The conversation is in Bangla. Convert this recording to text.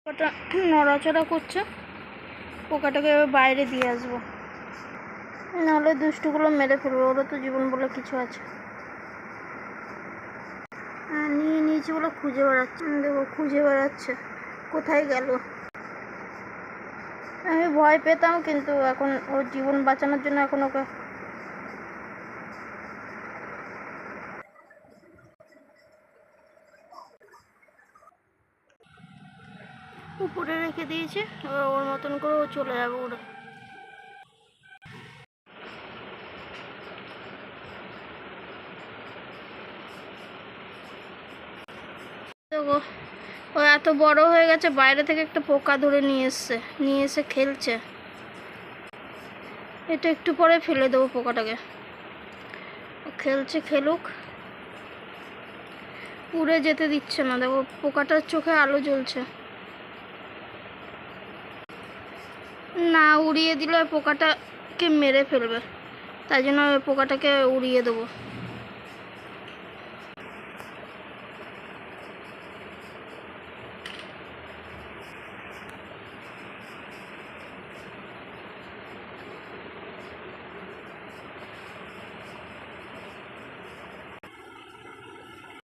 পোকাটা নড়াচড়া করছে, পোকাটাকে বাইরে দিয়ে আসবো, নাহলে দুষ্টুগুলো মেরে ফেলবে। ওরা তো জীবন বলে কিছু আছে। নিয়ে নিয়েছি বলে খুঁজে বেড়াচ্ছে, দেখো খুঁজে বেড়াচ্ছে কোথায় গেল। আমি ভয় পেতাম, কিন্তু এখন ওর জীবন বাঁচানোর জন্য এখন ওকে উপরে রেখে দিয়েছে। ওর মতন করে ও চলে যাবে উড়ে। দেখো ও এত বড় হয়ে গেছে, বাইরে থেকে একটা পোকা ধরে নিয়ে এসে খেলছে। এটা একটু পরে ফেলে দেবো পোকাটাকে। খেলছে, খেলুক, উড়ে যেতে দিচ্ছে না। দেখো পোকাটার চোখে আলো জ্বলছে না, উড়িয়ে দিলে পোকাটাকে মেরে ফেলবে, তাই জন্য পোকাটাকে উড়িয়ে দেবো।